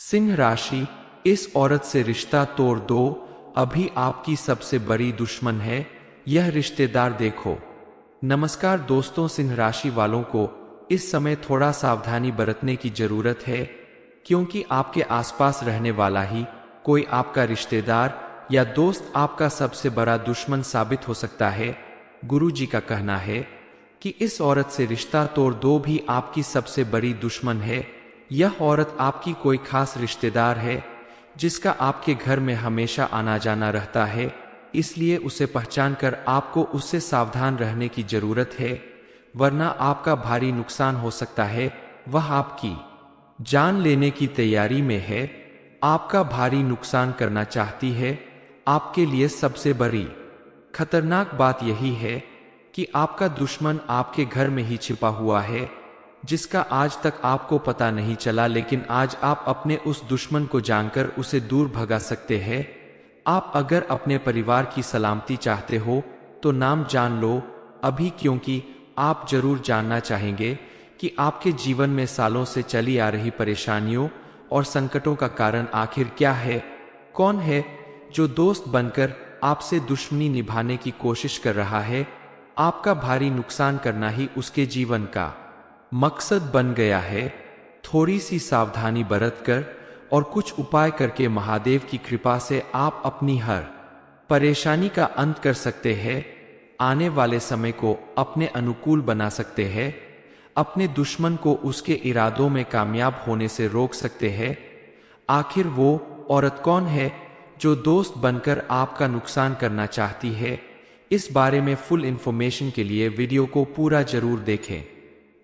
सिंह राशि, इस औरत से रिश्ता तोड़ दो, अभी आपकी सबसे बड़ी दुश्मन है यह रिश्तेदार देखो। नमस्कार दोस्तों, सिंह राशि वालों को इस समय थोड़ा सावधानी बरतने की जरूरत है, क्योंकि आपके आसपास रहने वाला ही कोई आपका रिश्तेदार या दोस्त आपका सबसे बड़ा दुश्मन साबित हो सकता है। गुरु जी का कहना है कि इस औरत से रिश्ता तोड़ दो भी आपकी सबसे बड़ी दुश्मन है। यह औरत आपकी कोई खास रिश्तेदार है जिसका आपके घर में हमेशा आना जाना रहता है, इसलिए उसे पहचान कर आपको उससे सावधान रहने की जरूरत है, वरना आपका भारी नुकसान हो सकता है। वह आपकी जान लेने की तैयारी में है, आपका भारी नुकसान करना चाहती है। आपके लिए सबसे बड़ी खतरनाक बात यही है कि आपका दुश्मन आपके घर में ही छिपा हुआ है, जिसका आज तक आपको पता नहीं चला, लेकिन आज आप अपने उस दुश्मन को जानकर उसे दूर भगा सकते हैं। आप अगर अपने परिवार की सलामती चाहते हो तो नाम जान लो अभी, क्योंकि आप जरूर जानना चाहेंगे कि आपके जीवन में सालों से चली आ रही परेशानियों और संकटों का कारण आखिर क्या है। कौन है जो दोस्त बनकर आपसे दुश्मनी निभाने की कोशिश कर रहा है। आपका भारी नुकसान करना ही उसके जीवन का मकसद बन गया है। थोड़ी सी सावधानी बरतकर और कुछ उपाय करके महादेव की कृपा से आप अपनी हर परेशानी का अंत कर सकते हैं, आने वाले समय को अपने अनुकूल बना सकते हैं, अपने दुश्मन को उसके इरादों में कामयाब होने से रोक सकते हैं। आखिर वो औरत कौन है जो दोस्त बनकर आपका नुकसान करना चाहती है? इस बारे में फुल इंफॉर्मेशन के लिए वीडियो को पूरा जरूर देखें।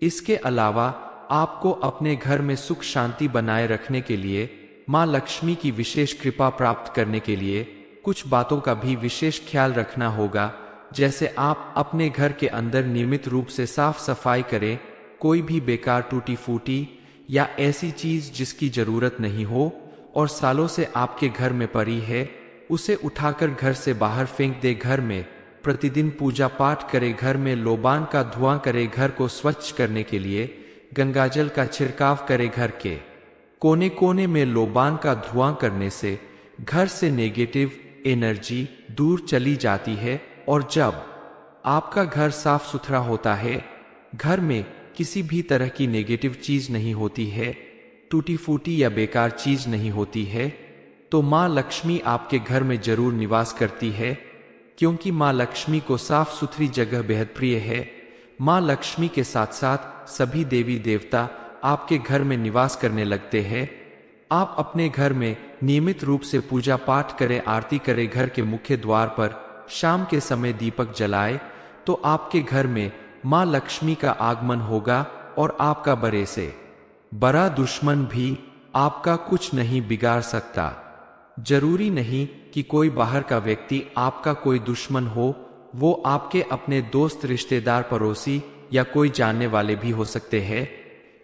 इसके अलावा आपको अपने घर में सुख शांति बनाए रखने के लिए, मां लक्ष्मी की विशेष कृपा प्राप्त करने के लिए कुछ बातों का भी विशेष ख्याल रखना होगा, जैसे आप अपने घर के अंदर नियमित रूप से साफ सफाई करें। कोई भी बेकार टूटी फूटी या ऐसी चीज जिसकी जरूरत नहीं हो और सालों से आपके घर में पड़ी है, उसे उठाकर घर से बाहर फेंक दे। घर में प्रतिदिन पूजा पाठ करे, घर में लोबान का धुआं करे, घर को स्वच्छ करने के लिए गंगाजल का छिड़काव करे। घर के कोने कोने में लोबान का धुआं करने से घर से नेगेटिव एनर्जी दूर चली जाती है, और जब आपका घर साफ सुथरा होता है, घर में किसी भी तरह की नेगेटिव चीज नहीं होती है, टूटी फूटी या बेकार चीज नहीं होती है, तो मां लक्ष्मी आपके घर में जरूर निवास करती है, क्योंकि मां लक्ष्मी को साफ सुथरी जगह बेहद प्रिय है। मां लक्ष्मी के साथ साथ सभी देवी देवता आपके घर में निवास करने लगते हैं। आप अपने घर में नियमित रूप से पूजा पाठ करें, आरती करें, घर के मुख्य द्वार पर शाम के समय दीपक जलाए, तो आपके घर में मां लक्ष्मी का आगमन होगा और आपका बड़े से बड़ा दुश्मन भी आपका कुछ नहीं बिगाड़ सकता। जरूरी नहीं कि कोई बाहर का व्यक्ति आपका कोई दुश्मन हो, वो आपके अपने दोस्त, रिश्तेदार, पड़ोसी या कोई जानने वाले भी हो सकते हैं।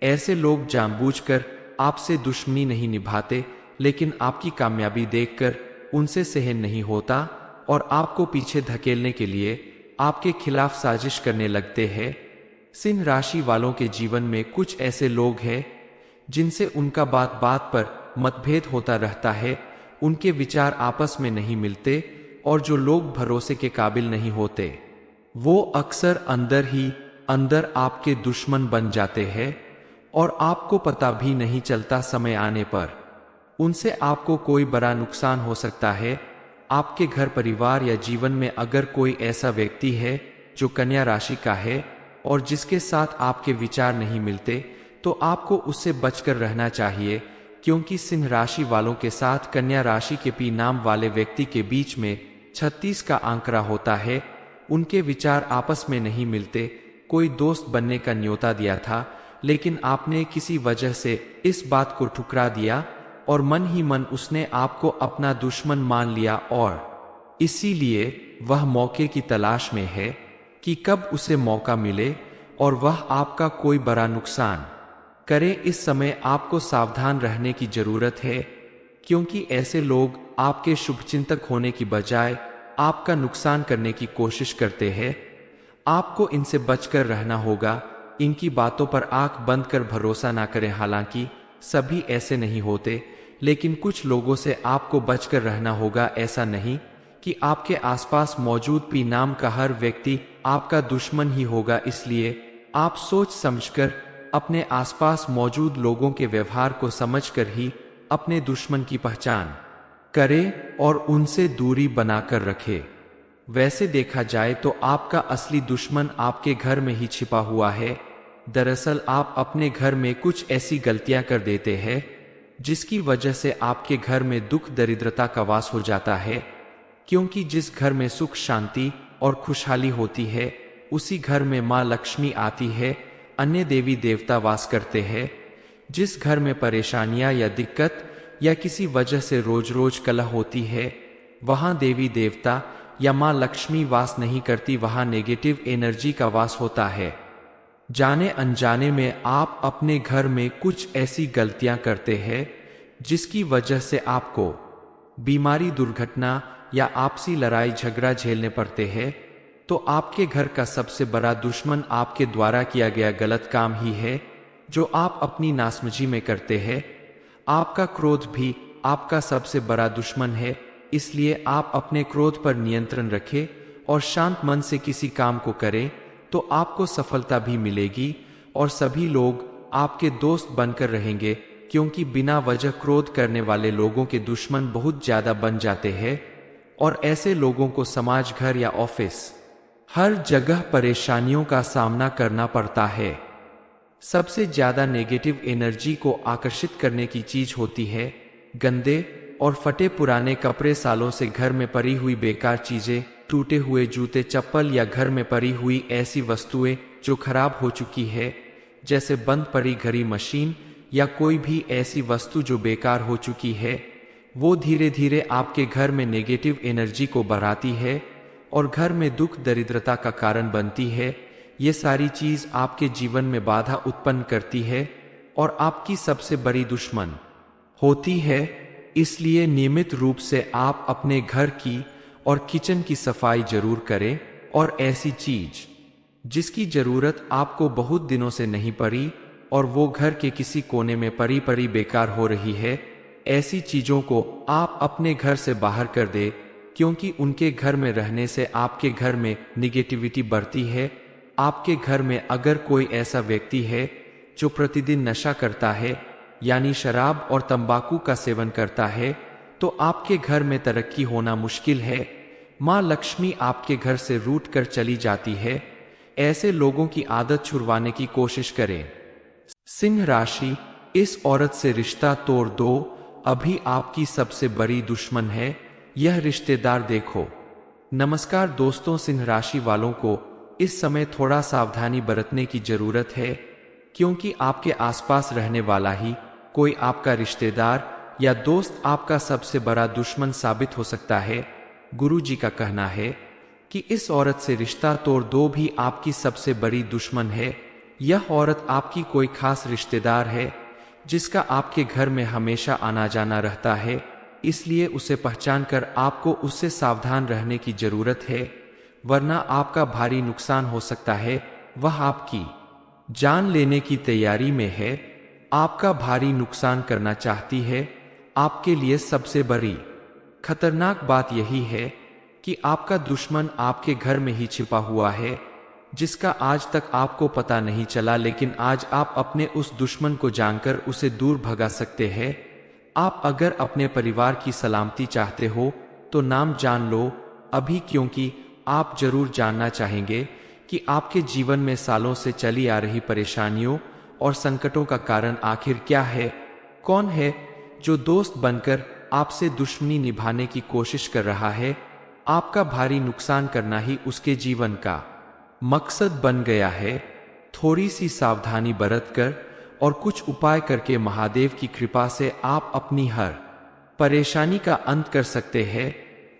ऐसे लोग जानबूझकर आपसे दुश्मनी नहीं निभाते, लेकिन आपकी कामयाबी देखकर उनसे सहन नहीं होता और आपको पीछे धकेलने के लिए आपके खिलाफ साजिश करने लगते हैं। सिंह राशि वालों के जीवन में कुछ ऐसे लोग हैं जिनसे उनका बात बात पर मतभेद होता रहता है, उनके विचार आपस में नहीं मिलते, और जो लोग भरोसे के काबिल नहीं होते वो अक्सर अंदर ही अंदर आपके दुश्मन बन जाते हैं, और आपको पता भी नहीं चलता। समय आने पर उनसे आपको कोई बड़ा नुकसान हो सकता है। आपके घर परिवार या जीवन में अगर कोई ऐसा व्यक्ति है जो कन्या राशि का है और जिसके साथ आपके विचार नहीं मिलते, तो आपको उससे बचकर रहना चाहिए, क्योंकि सिंह राशि वालों के साथ कन्या राशि के पी नाम वाले व्यक्ति के बीच में 36 का आंकड़ा होता है। उनके विचार आपस में नहीं मिलते। कोई दोस्त बनने का न्योता दिया था, लेकिन आपने किसी वजह से इस बात को ठुकरा दिया और मन ही मन उसने आपको अपना दुश्मन मान लिया, और इसीलिए वह मौके की तलाश में है कि कब उसे मौका मिले और वह आपका कोई बड़ा नुकसान करे। इस समय आपको सावधान रहने की जरूरत है, क्योंकि ऐसे लोग आपके शुभचिंतक होने की बजाय आपका नुकसान करने की कोशिश करते हैं। आपको इनसे बचकर रहना होगा। इनकी बातों पर आंख बंद कर भरोसा ना करें। हालांकि सभी ऐसे नहीं होते, लेकिन कुछ लोगों से आपको बचकर रहना होगा। ऐसा नहीं कि आपके आसपास मौजूद पी नाम का हर व्यक्ति आपका दुश्मन ही होगा, इसलिए आप सोच समझकर अपने आसपास मौजूद लोगों के व्यवहार को समझकर ही अपने दुश्मन की पहचान करें और उनसे दूरी बनाकर रखें। वैसे देखा जाए तो आपका असली दुश्मन आपके घर में ही छिपा हुआ है। दरअसल आप अपने घर में कुछ ऐसी गलतियां कर देते हैं जिसकी वजह से आपके घर में दुख दरिद्रता का वास हो जाता है, क्योंकि जिस घर में सुख शांति और खुशहाली होती है उसी घर में माँ लक्ष्मी आती है, अन्य देवी देवता वास करते हैं। जिस घर में परेशानियां या दिक्कत या किसी वजह से रोज रोज कलह होती है वहां देवी देवता या माँ लक्ष्मी वास नहीं करती, वहां नेगेटिव एनर्जी का वास होता है। जाने अनजाने में आप अपने घर में कुछ ऐसी गलतियां करते हैं जिसकी वजह से आपको बीमारी, दुर्घटना या आपसी लड़ाई झगड़ा झेलने पड़ते हैं। तो आपके घर का सबसे बड़ा दुश्मन आपके द्वारा किया गया गलत काम ही है जो आप अपनी नासमझी में करते हैं। आपका क्रोध भी आपका सबसे बड़ा दुश्मन है, इसलिए आप अपने क्रोध पर नियंत्रण रखें और शांत मन से किसी काम को करें तो आपको सफलता भी मिलेगी और सभी लोग आपके दोस्त बनकर रहेंगे, क्योंकि बिना वजह क्रोध करने वाले लोगों के दुश्मन बहुत ज्यादा बन जाते हैं और ऐसे लोगों को समाज, घर या ऑफिस हर जगह परेशानियों का सामना करना पड़ता है। सबसे ज्यादा नेगेटिव एनर्जी को आकर्षित करने की चीज होती है गंदे और फटे पुराने कपड़े, सालों से घर में पड़ी हुई बेकार चीजें, टूटे हुए जूते, चप्पल या घर में पड़ी हुई ऐसी वस्तुएं जो खराब हो चुकी है, जैसे बंद पड़ी घड़ी, मशीन या कोई भी ऐसी वस्तु जो बेकार हो चुकी है। वो धीरे धीरे आपके घर में नेगेटिव एनर्जी को बढ़ाती है और घर में दुख दरिद्रता का कारण बनती है। ये सारी चीज आपके जीवन में बाधा उत्पन्न करती है और आपकी सबसे बड़ी दुश्मन होती है। इसलिए नियमित रूप से आप अपने घर की और किचन की सफाई जरूर करें और ऐसी चीज जिसकी जरूरत आपको बहुत दिनों से नहीं पड़ी और वो घर के किसी कोने में पड़ी बेकार हो रही है, ऐसी चीजों को आप अपने घर से बाहर कर दे, क्योंकि उनके घर में रहने से आपके घर में निगेटिविटी बढ़ती है। आपके घर में अगर कोई ऐसा व्यक्ति है जो प्रतिदिन नशा करता है, यानी शराब और तंबाकू का सेवन करता है, तो आपके घर में तरक्की होना मुश्किल है। माँ लक्ष्मी आपके घर से रूठ कर चली जाती है। ऐसे लोगों की आदत छुड़वाने की कोशिश करें। सिंह राशि, इस औरत से रिश्ता तोड़ दो, अभी आपकी सबसे बड़ी दुश्मन है यह रिश्तेदार, देखो। नमस्कार दोस्तों, सिंह राशि वालों को इस समय थोड़ा सावधानी बरतने की जरूरत है, क्योंकि आपके आसपास रहने वाला ही कोई आपका रिश्तेदार या दोस्त आपका सबसे बड़ा दुश्मन साबित हो सकता है। गुरु जी का कहना है कि इस औरत से रिश्ता तोड़ दो भी आपकी सबसे बड़ी दुश्मन है। यह औरत आपकी कोई खास रिश्तेदार है जिसका आपके घर में हमेशा आना जाना रहता है, इसलिए उसे पहचान कर आपको उससे सावधान रहने की जरूरत है, वरना आपका भारी नुकसान हो सकता है। वह आपकी जान लेने की तैयारी में है, आपका भारी नुकसान करना चाहती है। आपके लिए सबसे बड़ी खतरनाक बात यही है कि आपका दुश्मन आपके घर में ही छिपा हुआ है, जिसका आज तक आपको पता नहीं चला, लेकिन आज आप अपने उस दुश्मन को जानकर उसे दूर भगा सकते हैं। आप अगर अपने परिवार की सलामती चाहते हो तो नाम जान लो अभी, क्योंकि आप जरूर जानना चाहेंगे कि आपके जीवन में सालों से चली आ रही परेशानियों और संकटों का कारण आखिर क्या है। कौन है जो दोस्त बनकर आपसे दुश्मनी निभाने की कोशिश कर रहा है। आपका भारी नुकसान करना ही उसके जीवन का मकसद बन गया है। थोड़ी सी सावधानी बरतकर और कुछ उपाय करके महादेव की कृपा से आप अपनी हर परेशानी का अंत कर सकते हैं।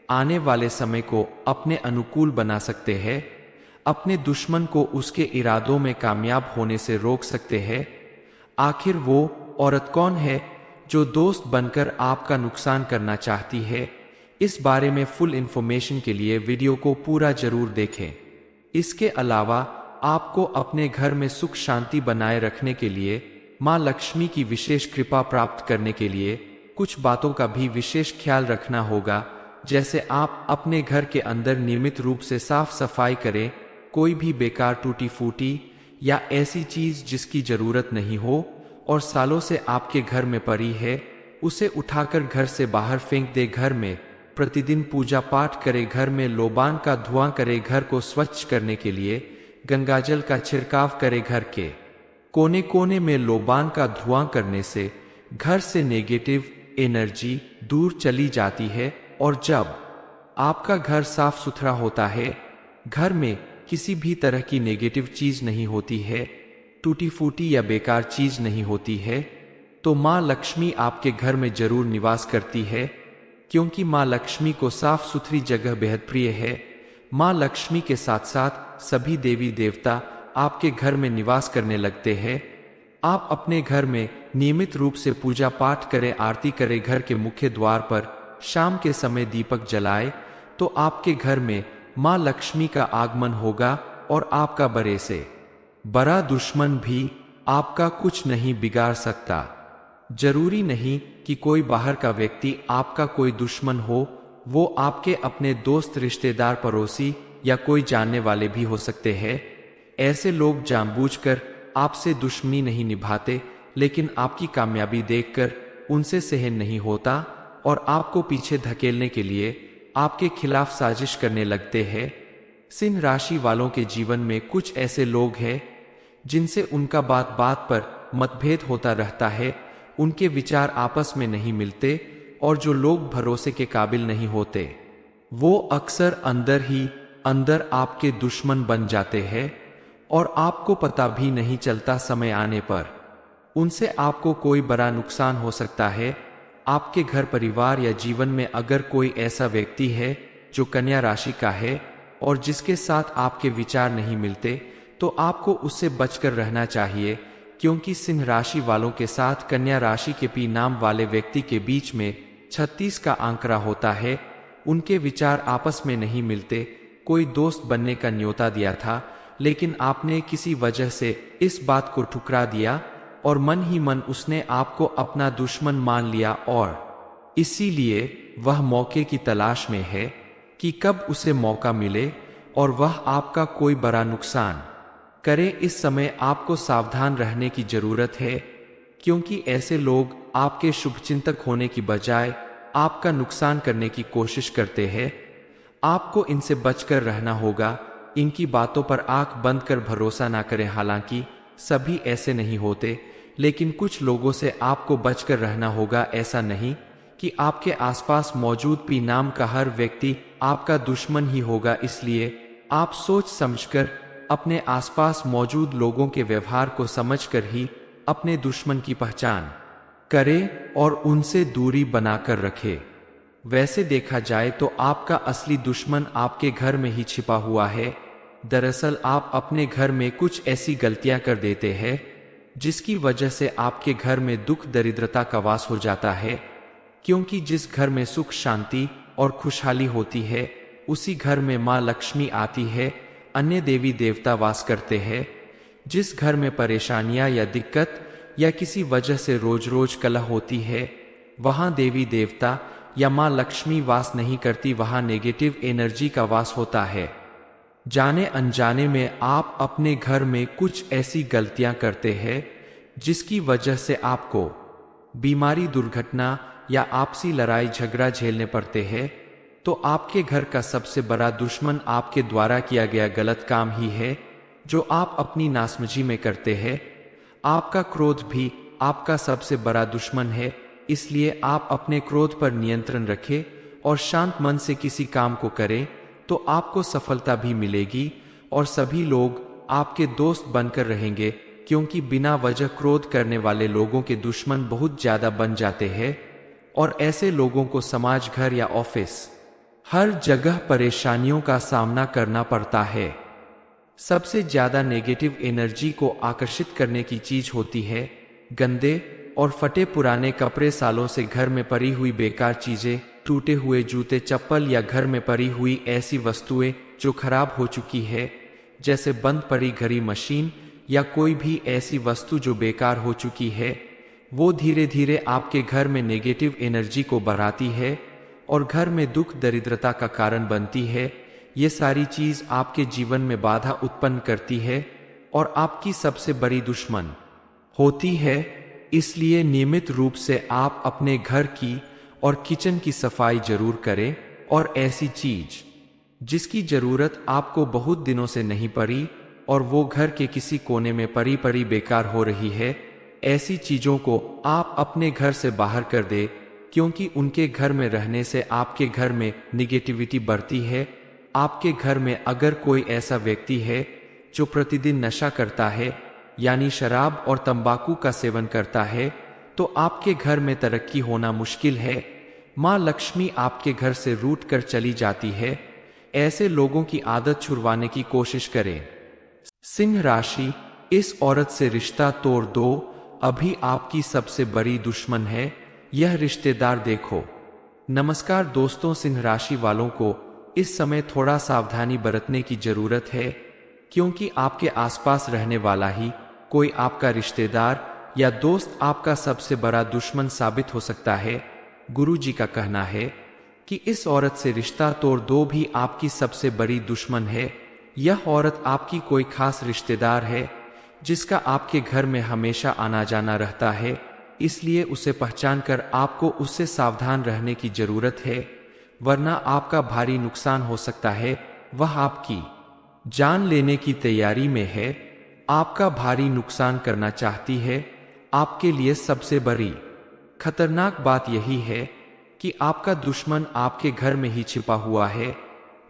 आने वाले समय को अपने अनुकूल बना सकते हैं। अपने दुश्मन को उसके इरादों में कामयाब होने से रोक सकते हैं। आखिर वो औरत कौन है जो दोस्त बनकर आपका नुकसान करना चाहती है? इस बारे में फुल इंफॉर्मेशन के लिए वीडियो को पूरा जरूर देखें। इसके अलावा आपको अपने घर में सुख शांति बनाए रखने के लिए, मां लक्ष्मी की विशेष कृपा प्राप्त करने के लिए कुछ बातों का भी विशेष ख्याल रखना होगा, जैसे आप अपने घर के अंदर नियमित रूप से साफ सफाई करें। कोई भी बेकार टूटी फूटी या ऐसी चीज जिसकी जरूरत नहीं हो और सालों से आपके घर में पड़ी है, उसे उठाकर घर से बाहर फेंक दे। घर में प्रतिदिन पूजा पाठ करे, घर में लोबान का धुआं करे, घर को स्वच्छ करने के लिए गंगाजल का छिड़काव करे। घर के कोने कोने में लोबान का धुआं करने से घर से नेगेटिव एनर्जी दूर चली जाती है, और जब आपका घर साफ सुथरा होता है, घर में किसी भी तरह की नेगेटिव चीज नहीं होती है, टूटी फूटी या बेकार चीज नहीं होती है, तो माँ लक्ष्मी आपके घर में जरूर निवास करती है। क्योंकि माँ लक्ष्मी को साफ सुथरी जगह बेहद प्रिय है। माँ लक्ष्मी के साथ साथ सभी देवी देवता आपके घर में निवास करने लगते हैं। आप अपने घर में नियमित रूप से पूजा पाठ करें, आरती करें, घर के मुख्य द्वार पर शाम के समय दीपक जलाए, तो आपके घर में माँ लक्ष्मी का आगमन होगा और आपका बड़े से बड़ा दुश्मन भी आपका कुछ नहीं बिगाड़ सकता। जरूरी नहीं कि कोई बाहर का व्यक्ति आपका कोई दुश्मन हो, वो आपके अपने दोस्त, रिश्तेदार, पड़ोसी या कोई जानने वाले भी हो सकते हैं। ऐसे लोग जानबूझकर आपसे दुश्मनी नहीं निभाते, लेकिन आपकी कामयाबी देखकर उनसे सहन नहीं होता और आपको पीछे धकेलने के लिए आपके खिलाफ साजिश करने लगते हैं। सिंह राशि वालों के जीवन में कुछ ऐसे लोग हैं जिनसे उनका बात बात पर मतभेद होता रहता है, उनके विचार आपस में नहीं मिलते, और जो लोग भरोसे के काबिल नहीं होते, वो अक्सर अंदर ही अंदर आपके दुश्मन बन जाते हैं और आपको पता भी नहीं चलता। समय आने पर उनसे आपको कोई बड़ा नुकसान हो सकता है। आपके घर परिवार या जीवन में अगर कोई ऐसा व्यक्ति है जो कन्या राशि का है और जिसके साथ आपके विचार नहीं मिलते, तो आपको उससे बचकर रहना चाहिए, क्योंकि सिंह राशि वालों के साथ कन्या राशि के पी नाम वाले व्यक्ति के बीच में 36 का आंकड़ा होता है। उनके विचार आपस में नहीं मिलते। कोई दोस्त बनने का न्योता दिया था, लेकिन आपने किसी वजह से इस बात को ठुकरा दिया और मन ही मन उसने आपको अपना दुश्मन मान लिया, और इसीलिए वह मौके की तलाश में है कि कब उसे मौका मिले और वह आपका कोई बड़ा नुकसान करे। इस समय आपको सावधान रहने की जरूरत है, क्योंकि ऐसे लोग आपके शुभचिंतक होने की बजाय आपका नुकसान करने की कोशिश करते हैं। आपको इनसे बचकर रहना होगा। इनकी बातों पर आंख बंद कर भरोसा ना करें। हालांकि सभी ऐसे नहीं होते, लेकिन कुछ लोगों से आपको बचकर रहना होगा। ऐसा नहीं कि आपके आसपास मौजूद पी नाम का हर व्यक्ति आपका दुश्मन ही होगा, इसलिए आप सोच समझकर अपने आसपास मौजूद लोगों के व्यवहार को समझकर ही अपने दुश्मन की पहचान करें और उनसे दूरी बनाकर रखें। वैसे देखा जाए तो आपका असली दुश्मन आपके घर में ही छिपा हुआ है। दरअसल आप अपने घर में कुछ ऐसी गलतियां कर देते हैं जिसकी वजह से आपके घर में दुख दरिद्रता का वास हो जाता है, क्योंकि जिस घर में सुख शांति और खुशहाली होती है, उसी घर में माँ लक्ष्मी आती है, अन्य देवी देवता वास करते हैं। जिस घर में परेशानियां या दिक्कत या किसी वजह से रोज रोज कलह होती है, वहां देवी देवता या माँ लक्ष्मी वास नहीं करती, वहां नेगेटिव एनर्जी का वास होता है। जाने अनजाने में आप अपने घर में कुछ ऐसी गलतियां करते हैं जिसकी वजह से आपको बीमारी, दुर्घटना या आपसी लड़ाई झगड़ा झेलने पड़ते हैं। तो आपके घर का सबसे बड़ा दुश्मन आपके द्वारा किया गया गलत काम ही है जो आप अपनी नासमझी में करते हैं। आपका क्रोध भी आपका सबसे बड़ा दुश्मन है, इसलिए आप अपने क्रोध पर नियंत्रण रखें और शांत मन से किसी काम को करें, तो आपको सफलता भी मिलेगी और सभी लोग आपके दोस्त बनकर रहेंगे, क्योंकि बिना वजह क्रोध करने वाले लोगों के दुश्मन बहुत ज्यादा बन जाते हैं और ऐसे लोगों को समाज, घर या ऑफिस हर जगह परेशानियों का सामना करना पड़ता है। सबसे ज्यादा नेगेटिव एनर्जी को आकर्षित करने की चीज होती है गंदे और फटे पुराने कपड़े, सालों से घर में पड़ी हुई बेकार चीजें, टूटे हुए जूते, चप्पल या घर में पड़ी हुई ऐसी वस्तुएं जो खराब हो चुकी है, जैसे बंद पड़ी घड़ी, मशीन या कोई भी ऐसी वस्तु जो बेकार हो चुकी है। वो धीरे धीरे आपके घर में नेगेटिव एनर्जी को बढ़ाती है और घर में दुख दरिद्रता का कारण बनती है। ये सारी चीज आपके जीवन में बाधा उत्पन्न करती है और आपकी सबसे बड़ी दुश्मन होती है। इसलिए नियमित रूप से आप अपने घर की और किचन की सफाई जरूर करें, और ऐसी चीज जिसकी जरूरत आपको बहुत दिनों से नहीं पड़ी और वो घर के किसी कोने में पड़ी बेकार हो रही है, ऐसी चीजों को आप अपने घर से बाहर कर दे, क्योंकि उनके घर में रहने से आपके घर में निगेटिविटी बढ़ती है। आपके घर में अगर कोई ऐसा व्यक्ति है जो प्रतिदिन नशा करता है, यानी शराब और तंबाकू का सेवन करता है, तो आपके घर में तरक्की होना मुश्किल है। माँ लक्ष्मी आपके घर से रूठ कर चली जाती है। ऐसे लोगों की आदत छुड़वाने की कोशिश करें। सिंह राशि, इस औरत से रिश्ता तोड़ दो, अभी आपकी सबसे बड़ी दुश्मन है, यह रिश्तेदार देखो। नमस्कार दोस्तों, सिंह राशि वालों को इस समय थोड़ा सावधानी बरतने की जरूरत है, क्योंकि आपके आसपास रहने वाला ही कोई आपका रिश्तेदार या दोस्त आपका सबसे बड़ा दुश्मन साबित हो सकता है। गुरुजी का कहना है कि इस औरत से रिश्ता तोड़ दो भी आपकी सबसे बड़ी दुश्मन है। यह औरत आपकी कोई खास रिश्तेदार है जिसका आपके घर में हमेशा आना जाना रहता है, इसलिए उसे पहचान कर आपको उससे सावधान रहने की जरूरत है, वरना आपका भारी नुकसान हो सकता है। वह आपकी जान लेने की तैयारी में है, आपका भारी नुकसान करना चाहती है। आपके लिए सबसे बड़ी खतरनाक बात यही है कि आपका दुश्मन आपके घर में ही छिपा हुआ है,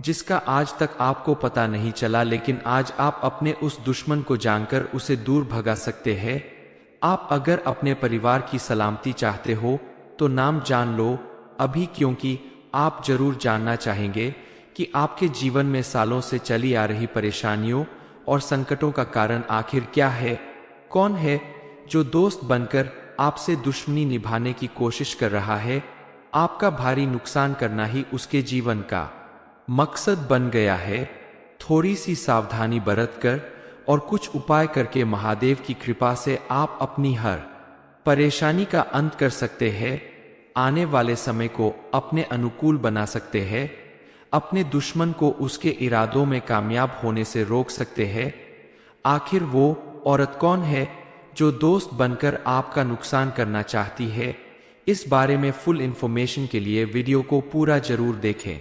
जिसका आज तक आपको पता नहीं चला, लेकिन आज आप अपने उस दुश्मन को जानकर उसे दूर भगा सकते हैं। आप अगर अपने परिवार की सलामती चाहते हो तो नाम जान लो अभी, क्योंकि आप जरूर जानना चाहेंगे कि आपके जीवन में सालों से चली आ रही परेशानियों और संकटों का कारण आखिर क्या है। कौन है जो दोस्त बनकर आपसे दुश्मनी निभाने की कोशिश कर रहा है। आपका भारी नुकसान करना ही उसके जीवन का मकसद बन गया है। थोड़ी सी सावधानी बरतकर और कुछ उपाय करके महादेव की कृपा से आप अपनी हर परेशानी का अंत कर सकते हैं। आने वाले समय को अपने अनुकूल बना सकते हैं। अपने दुश्मन को उसके इरादों में कामयाब होने से रोक सकते हैं। आखिर वो औरत कौन है जो दोस्त बनकर आपका नुकसान करना चाहती है? इस बारे में फुल इंफॉर्मेशन के लिए वीडियो को पूरा जरूर देखें।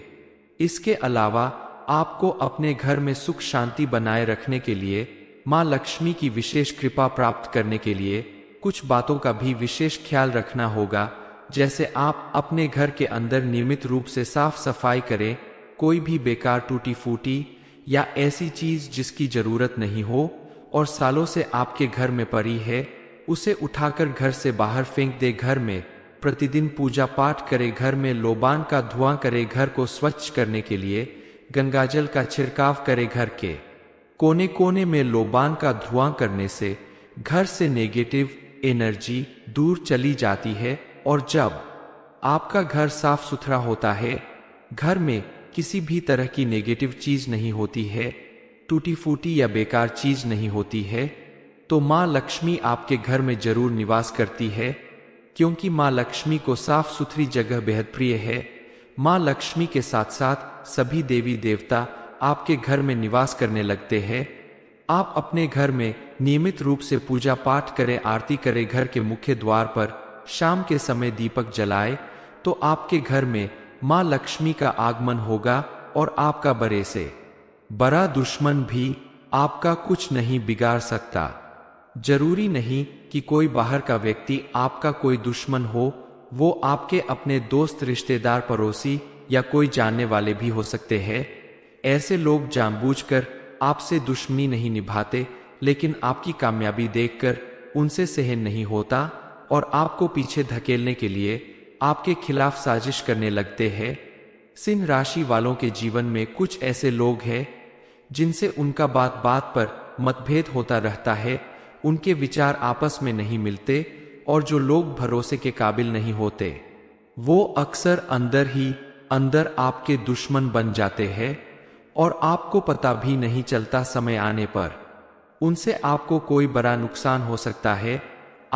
इसके अलावा आपको अपने घर में सुख शांति बनाए रखने के लिए, माँ लक्ष्मी की विशेष कृपा प्राप्त करने के लिए कुछ बातों का भी विशेष ख्याल रखना होगा। जैसे आप अपने घर के अंदर नियमित रूप से साफ सफाई करें। कोई भी बेकार टूटी फूटी या ऐसी चीज जिसकी जरूरत नहीं हो और सालों से आपके घर में पड़ी है, उसे उठाकर घर से बाहर फेंक दे। घर में प्रतिदिन पूजा पाठ करे। घर में लोबान का धुआं करे। घर को स्वच्छ करने के लिए गंगाजल का छिड़काव करे। घर के कोने कोने में लोबान का धुआं करने से घर से नेगेटिव एनर्जी दूर चली जाती है। और जब आपका घर साफ सुथरा होता है, घर में किसी भी तरह की नेगेटिव चीज नहीं होती है, टूटी फूटी या बेकार चीज नहीं होती है, तो माँ लक्ष्मी आपके घर में जरूर निवास करती है। क्योंकि माँ लक्ष्मी को साफ सुथरी जगह बेहद प्रिय है। माँ लक्ष्मी के साथ साथ सभी देवी देवता आपके घर में निवास करने लगते हैं। आप अपने घर में नियमित रूप से पूजा पाठ करें, आरती करें। घर के मुख्य द्वार पर शाम के समय दीपक जलाए, तो आपके घर में माँ लक्ष्मी का आगमन होगा और आपका बड़े से बड़ा दुश्मन भी आपका कुछ नहीं बिगाड़ सकता। जरूरी नहीं कि कोई बाहर का व्यक्ति आपका कोई दुश्मन हो, वो आपके अपने दोस्त, रिश्तेदार, पड़ोसी या कोई जानने वाले भी हो सकते हैं। ऐसे लोग जानबूझकर आपसे दुश्मनी नहीं निभाते, लेकिन आपकी कामयाबी देखकर उनसे सहन नहीं होता और आपको पीछे धकेलने के लिए आपके खिलाफ साजिश करने लगते हैं। सिंह राशि वालों के जीवन में कुछ ऐसे लोग हैं जिनसे उनका बात बात पर मतभेद होता रहता है। उनके विचार आपस में नहीं मिलते और जो लोग भरोसे के काबिल नहीं होते, वो अक्सर अंदर ही अंदर आपके दुश्मन बन जाते हैं और आपको पता भी नहीं चलता। समय आने पर उनसे आपको कोई बड़ा नुकसान हो सकता है।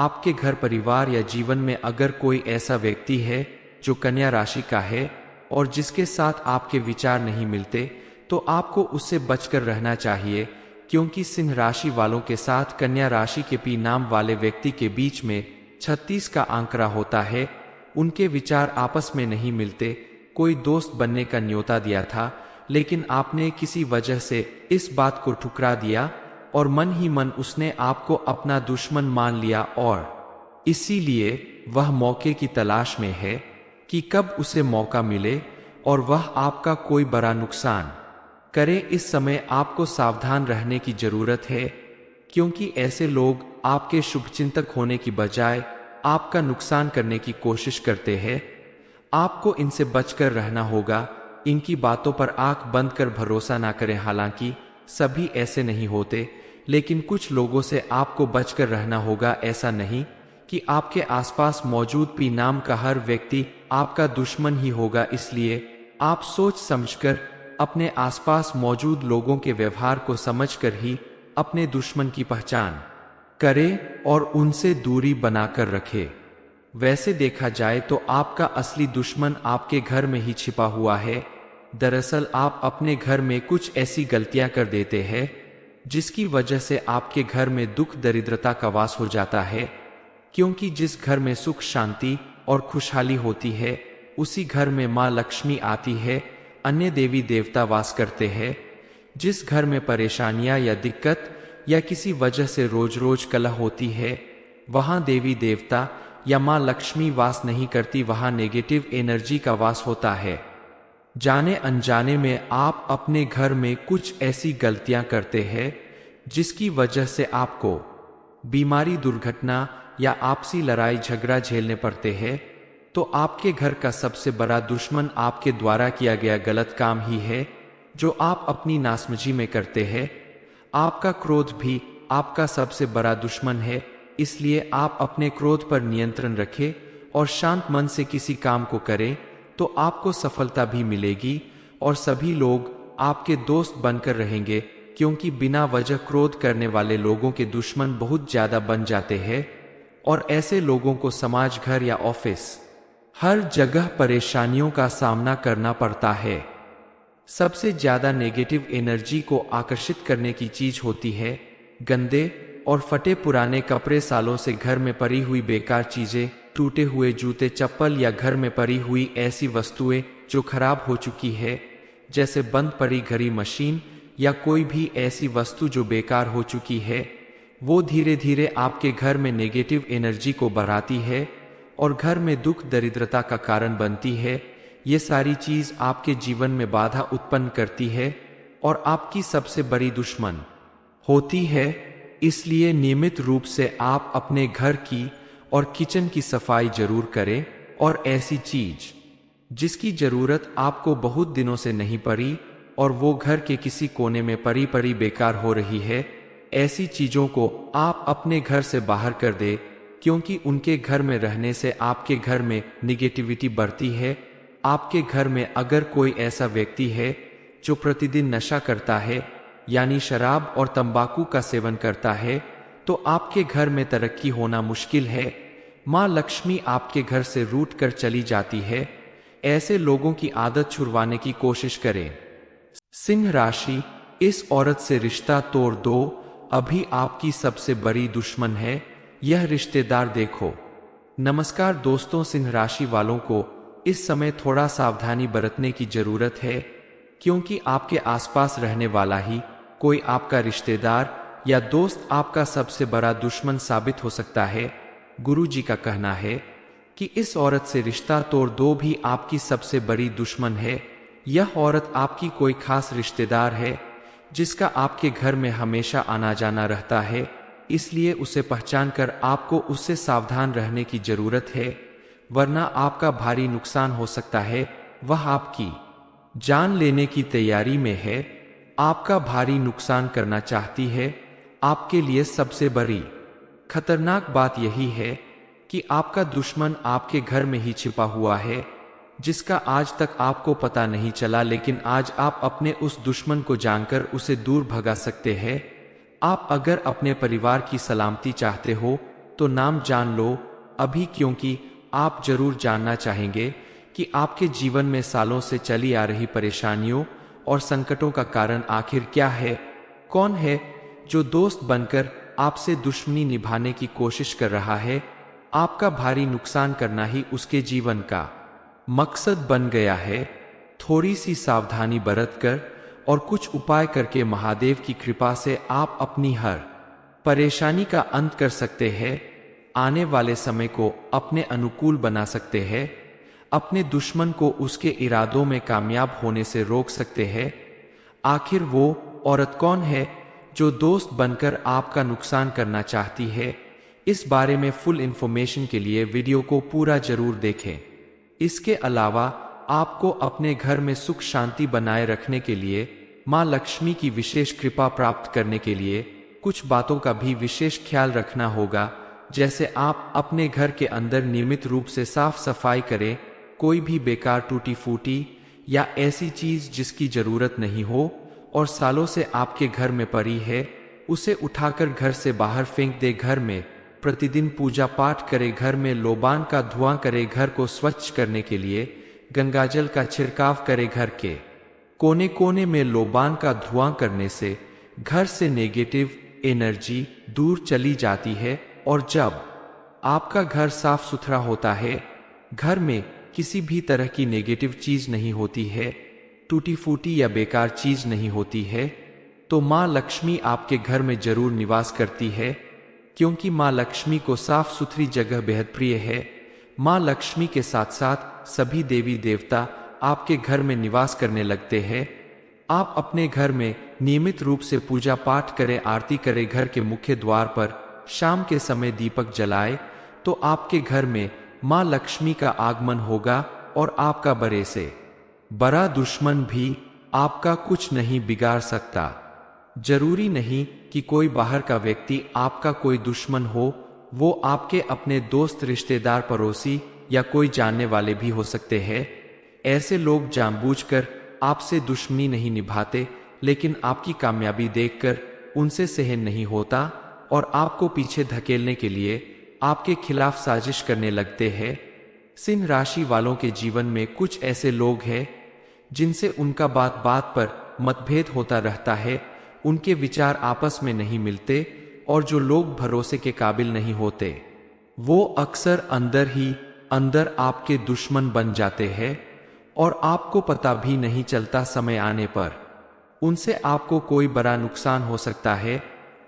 आपके घर परिवार या जीवन में अगर कोई ऐसा व्यक्ति है जो कन्या राशि का है और जिसके साथ आपके विचार नहीं मिलते, तो आपको उससे बचकर रहना चाहिए, क्योंकि सिंह राशि वालों के साथ कन्या राशि के पी नाम वाले व्यक्ति के बीच में 36 का आंकड़ा होता है। उनके विचार आपस में नहीं मिलते। कोई दोस्त बनने का न्योता दिया था, लेकिन आपने किसी वजह से इस बात को ठुकरा दिया और मन ही मन उसने आपको अपना दुश्मन मान लिया, और इसीलिए वह मौके की तलाश में है कि कब उसे मौका मिले और वह आपका कोई बड़ा नुकसान करे। इस समय आपको सावधान रहने की जरूरत है, क्योंकि ऐसे लोग आपके शुभचिंतक होने की बजाय आपका नुकसान करने की कोशिश करते हैं। आपको इनसे बचकर रहना होगा। इनकी बातों पर आंख बंद कर भरोसा ना करें। हालांकि सभी ऐसे नहीं होते, लेकिन कुछ लोगों से आपको बचकर रहना होगा। ऐसा नहीं कि आपके आसपास मौजूद पी नाम का हर व्यक्ति आपका दुश्मन ही होगा, इसलिए आप सोच समझकर अपने आसपास मौजूद लोगों के व्यवहार को समझकर ही अपने दुश्मन की पहचान करें और उनसे दूरी बनाकर रखें। वैसे देखा जाए तो आपका असली दुश्मन आपके घर में ही छिपा हुआ है। दरअसल आप अपने घर में कुछ ऐसी गलतियां कर देते हैं जिसकी वजह से आपके घर में दुख दरिद्रता का वास हो जाता है, क्योंकि जिस घर में सुख शांति और खुशहाली होती है उसी घर में माँ लक्ष्मी आती है, अन्य देवी देवता वास करते हैं। जिस घर में परेशानियां या दिक्कत या किसी वजह से रोज रोज कलह होती है, वहां देवी देवता या माँ लक्ष्मी वास नहीं करती, वहां नेगेटिव एनर्जी का वास होता है। जाने अनजाने में आप अपने घर में कुछ ऐसी गलतियां करते हैं जिसकी वजह से आपको बीमारी, दुर्घटना या आपसी लड़ाई झगड़ा झेलने पड़ते हैं। तो आपके घर का सबसे बड़ा दुश्मन आपके द्वारा किया गया गलत काम ही है, जो आप अपनी नासमझी में करते हैं। आपका क्रोध भी आपका सबसे बड़ा दुश्मन है, इसलिए आप अपने क्रोध पर नियंत्रण रखें और शांत मन से किसी काम को करें, तो आपको सफलता भी मिलेगी और सभी लोग आपके दोस्त बनकर रहेंगे, क्योंकि बिना वजह क्रोध करने वाले लोगों के दुश्मन बहुत ज्यादा बन जाते हैं और ऐसे लोगों को समाज, घर या ऑफिस हर जगह परेशानियों का सामना करना पड़ता है। सबसे ज्यादा नेगेटिव एनर्जी को आकर्षित करने की चीज होती है गंदे और फटे पुराने कपड़े, सालों से घर में पड़ी हुई बेकार चीजें, टूटे हुए जूते, चप्पल या घर में पड़ी हुई ऐसी वस्तुएं जो खराब हो चुकी है, जैसे बंद पड़ी घड़ी, मशीन या कोई भी ऐसी वस्तु जो बेकार हो चुकी है। वो धीरे धीरे आपके घर में नेगेटिव एनर्जी को बढ़ाती है और घर में दुख दरिद्रता का कारण बनती है। ये सारी चीज आपके जीवन में बाधा उत्पन्न करती है और आपकी सबसे बड़ी दुश्मन होती है। इसलिए नियमित रूप से आप अपने घर की और किचन की सफाई जरूर करें, और ऐसी चीज जिसकी जरूरत आपको बहुत दिनों से नहीं पड़ी और वो घर के किसी कोने में पड़ी पड़ी बेकार हो रही है, ऐसी चीजों को आप अपने घर से बाहर कर दे, क्योंकि उनके घर में रहने से आपके घर में निगेटिविटी बढ़ती है। आपके घर में अगर कोई ऐसा व्यक्ति है जो प्रतिदिन नशा करता है, यानी शराब और तंबाकू का सेवन करता है, तो आपके घर में तरक्की होना मुश्किल है। माँ लक्ष्मी आपके घर से रूठ कर चली जाती है। ऐसे लोगों की आदत छुड़वाने की कोशिश करें। सिंह राशि, इस औरत से रिश्ता तोड़ दो, अभी आपकी सबसे बड़ी दुश्मन है यह रिश्तेदार, देखो। नमस्कार दोस्तों, सिंह राशि वालों को इस समय थोड़ा सावधानी बरतने की जरूरत है, क्योंकि आपके आसपास रहने वाला ही कोई आपका रिश्तेदार या दोस्त आपका सबसे बड़ा दुश्मन साबित हो सकता है। गुरु जी का कहना है कि इस औरत से रिश्ता तोड़ दो भी आपकी सबसे बड़ी दुश्मन है। यह औरत आपकी कोई खास रिश्तेदार है जिसका आपके घर में हमेशा आना जाना रहता है, इसलिए उसे पहचान कर आपको उससे सावधान रहने की जरूरत है, वरना आपका भारी नुकसान हो सकता है। वह आपकी जान लेने की तैयारी में है, आपका भारी नुकसान करना चाहती है। आपके लिए सबसे बड़ी खतरनाक बात यही है कि आपका दुश्मन आपके घर में ही छिपा हुआ है, जिसका आज तक आपको पता नहीं चला, लेकिन आज आप अपने उस दुश्मन को जानकर उसे दूर भगा सकते हैं। आप अगर अपने परिवार की सलामती चाहते हो तो नाम जान लो अभी, क्योंकि आप जरूर जानना चाहेंगे कि आपके जीवन में सालों से चली आ रही परेशानियों और संकटों का कारण आखिर क्या है। कौन है जो दोस्त बनकर आपसे दुश्मनी निभाने की कोशिश कर रहा है? आपका भारी नुकसान करना ही उसके जीवन का मकसद बन गया है। थोड़ी सी सावधानी बरतकर और कुछ उपाय करके महादेव की कृपा से आप अपनी हर परेशानी का अंत कर सकते हैं। आने वाले समय को अपने अनुकूल बना सकते हैं। अपने दुश्मन को उसके इरादों में कामयाब होने से रोक सकते हैं। आखिर वो औरत कौन है जो दोस्त बनकर आपका नुकसान करना चाहती है? इस बारे में फुल इंफॉर्मेशन के लिए वीडियो को पूरा जरूर देखें। इसके अलावा आपको अपने घर में सुख शांति बनाए रखने के लिए मां लक्ष्मी की विशेष कृपा प्राप्त करने के लिए कुछ बातों का भी विशेष ख्याल रखना होगा। जैसे आप अपने घर के अंदर नियमित रूप से साफ सफाई करें। कोई भी बेकार टूटी फूटी या ऐसी चीज जिसकी जरूरत नहीं हो और सालों से आपके घर में पड़ी है, उसे उठाकर घर से बाहर फेंक दे। घर में प्रतिदिन पूजा पाठ करे। घर में लोबान का धुआं करे। घर को स्वच्छ करने के लिए गंगाजल का छिड़काव करे। घर के कोने कोने में लोबान का धुआं करने से घर से नेगेटिव एनर्जी दूर चली जाती है। और जब आपका घर साफ सुथरा होता है, घर में किसी भी तरह की नेगेटिव चीज नहीं होती है, टूटी फूटी या बेकार चीज नहीं होती है, तो मां लक्ष्मी आपके घर में जरूर निवास करती है। क्योंकि मां लक्ष्मी को साफ सुथरी जगह बेहद प्रिय है। मां लक्ष्मी के साथ साथ सभी देवी देवता आपके घर में निवास करने लगते हैं। आप अपने घर में नियमित रूप से पूजा पाठ करें, आरती करें। घर के मुख्य द्वार पर शाम के समय दीपक जलाए तो आपके घर में मां लक्ष्मी का आगमन होगा और आपका बड़े से बड़ा दुश्मन भी आपका कुछ नहीं बिगाड़ सकता। जरूरी नहीं कि कोई बाहर का व्यक्ति आपका कोई दुश्मन हो, वो आपके अपने दोस्त, रिश्तेदार, पड़ोसी या कोई जानने वाले भी हो सकते हैं। ऐसे लोग जानबूझकर आपसे दुश्मनी नहीं निभाते, लेकिन आपकी कामयाबी देखकर उनसे सहन नहीं होता और आपको पीछे धकेलने के लिए आपके खिलाफ साजिश करने लगते हैं। सिंह राशि वालों के जीवन में कुछ ऐसे लोग हैं जिनसे उनका बात बात पर मतभेद होता रहता है। उनके विचार आपस में नहीं मिलते और जो लोग भरोसे के काबिल नहीं होते, वो अक्सर अंदर ही अंदर आपके दुश्मन बन जाते हैं और आपको पता भी नहीं चलता। समय आने पर उनसे आपको कोई बड़ा नुकसान हो सकता है।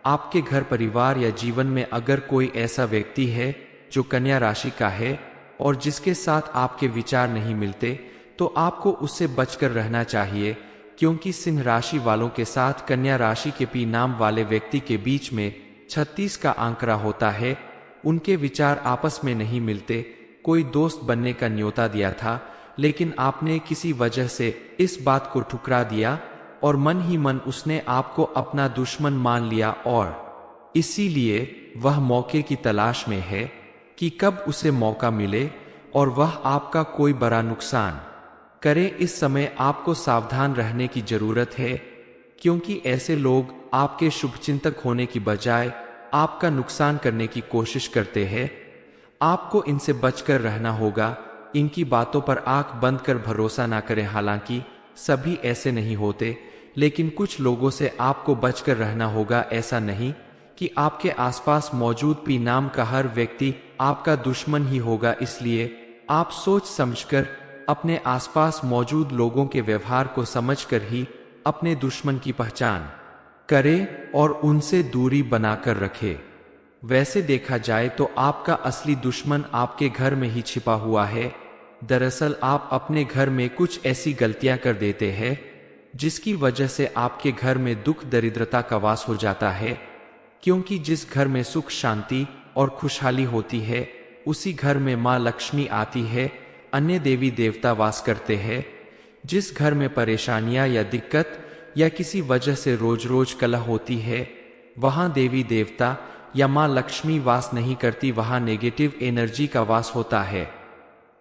आपके घर परिवार या जीवन में अगर कोई ऐसा व्यक्ति है जो कन्या राशि का है और जिसके साथ आपके विचार नहीं मिलते, तो आपको उससे बचकर रहना चाहिए। क्योंकि सिंह राशि वालों के साथ कन्या राशि के पी नाम वाले व्यक्ति के बीच में 36 का आंकड़ा होता है। उनके विचार आपस में नहीं मिलते। कोई दोस्त बनने का न्योता दिया था, लेकिन आपने किसी वजह से इस बात को ठुकरा दिया और मन ही मन उसने आपको अपना दुश्मन मान लिया और इसीलिए वह मौके की तलाश में है कि कब उसे मौका मिले और वह आपका कोई बड़ा नुकसान करे। इस समय आपको सावधान रहने की जरूरत है, क्योंकि ऐसे लोग आपके शुभचिंतक होने की बजाय आपका नुकसान करने की कोशिश करते हैं। आपको इनसे बचकर रहना होगा। इनकी बातों पर आंख बंद कर भरोसा ना करें। हालांकि सभी ऐसे नहीं होते, लेकिन कुछ लोगों से आपको बचकर रहना होगा। ऐसा नहीं कि आपके आसपास मौजूद पी नाम का हर व्यक्ति आपका दुश्मन ही होगा। इसलिए आप सोच समझकर अपने आसपास मौजूद लोगों के व्यवहार को समझकर ही अपने दुश्मन की पहचान करें और उनसे दूरी बनाकर रखें। वैसे देखा जाए तो आपका असली दुश्मन आपके घर में ही छिपा हुआ है। दरअसल आप अपने घर में कुछ ऐसी गलतियां कर देते हैं जिसकी वजह से आपके घर में दुख दरिद्रता का वास हो जाता है। क्योंकि जिस घर में सुख शांति और खुशहाली होती है, उसी घर में मां लक्ष्मी आती है, अन्य देवी देवता वास करते हैं। जिस घर में परेशानियां या दिक्कत या किसी वजह से रोज रोज कलह होती है, वहां देवी देवता या मां लक्ष्मी वास नहीं करती, वहां नेगेटिव एनर्जी का वास होता है।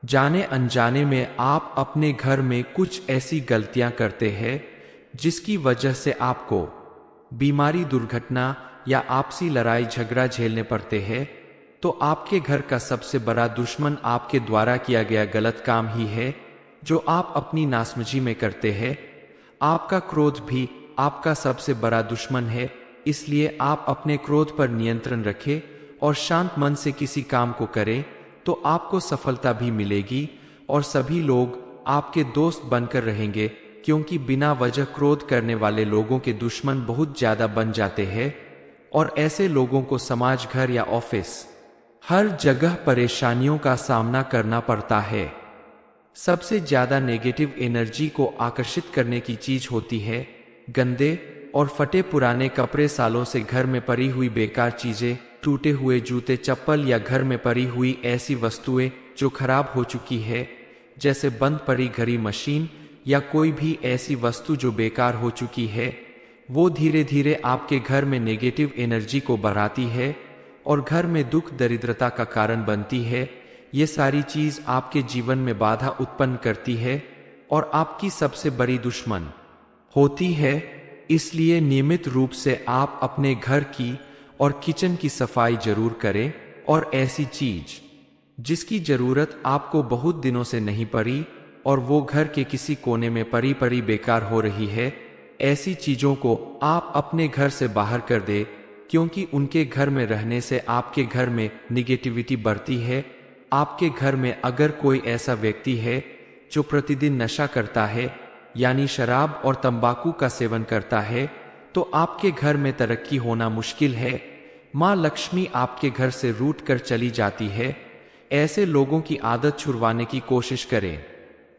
जाने अनजाने में आप अपने घर में कुछ ऐसी गलतियां करते हैं जिसकी वजह से आपको बीमारी, दुर्घटना या आपसी लड़ाई झगड़ा झेलने पड़ते हैं। तो आपके घर का सबसे बड़ा दुश्मन आपके द्वारा किया गया गलत काम ही है जो आप अपनी नासमझी में करते हैं। आपका क्रोध भी आपका सबसे बड़ा दुश्मन है, इसलिए आप अपने क्रोध पर नियंत्रण रखें और शांत मन से किसी काम को करें तो आपको सफलता भी मिलेगी और सभी लोग आपके दोस्त बनकर रहेंगे, क्योंकि बिना वजह क्रोध करने वाले लोगों के दुश्मन बहुत ज्यादा बन जाते हैं और ऐसे लोगों को समाज, घर या ऑफिस हर जगह परेशानियों का सामना करना पड़ता है। सबसे ज्यादा नेगेटिव एनर्जी को आकर्षित करने की चीज होती है गंदे और फटे पुराने कपड़े, सालों से घर में पड़ी हुई बेकार चीजें, टूटे हुए जूते, चप्पल या घर में पड़ी हुई ऐसी वस्तुएं जो खराब हो चुकी है, जैसे बंद पड़ी घड़ी, मशीन या कोई भी ऐसी वस्तु जो बेकार हो चुकी है। वो धीरे धीरे आपके घर में नेगेटिव एनर्जी को बढ़ाती है और घर में दुख, दरिद्रता का कारण बनती है। ये सारी चीज आपके जीवन में बाधा उत्पन्न करती है और आपकी सबसे बड़ी दुश्मन होती है। इसलिए नियमित रूप से आप अपने घर की और किचन की सफाई जरूर करें और ऐसी चीज जिसकी जरूरत आपको बहुत दिनों से नहीं पड़ी और वो घर के किसी कोने में पड़ी बेकार हो रही है, ऐसी चीजों को आप अपने घर से बाहर कर दे, क्योंकि उनके घर में रहने से आपके घर में निगेटिविटी बढ़ती है। आपके घर में अगर कोई ऐसा व्यक्ति है जो प्रतिदिन नशा करता है, यानी शराब और तंबाकू का सेवन करता है, तो आपके घर में तरक्की होना मुश्किल है। माँ लक्ष्मी आपके घर से रूठ कर चली जाती है। ऐसे लोगों की आदत छुड़वाने की कोशिश करें।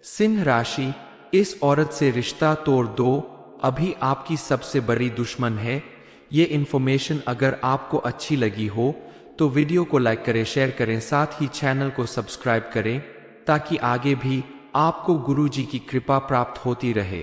सिंह राशि, इस औरत से रिश्ता तोड़ दो, अभी आपकी सबसे बड़ी दुश्मन है। ये इन्फॉर्मेशन अगर आपको अच्छी लगी हो तो वीडियो को लाइक करें, शेयर करें, साथ ही चैनल को सब्सक्राइब करें ताकि आगे भी आपको गुरुजी की कृपा प्राप्त होती रहे।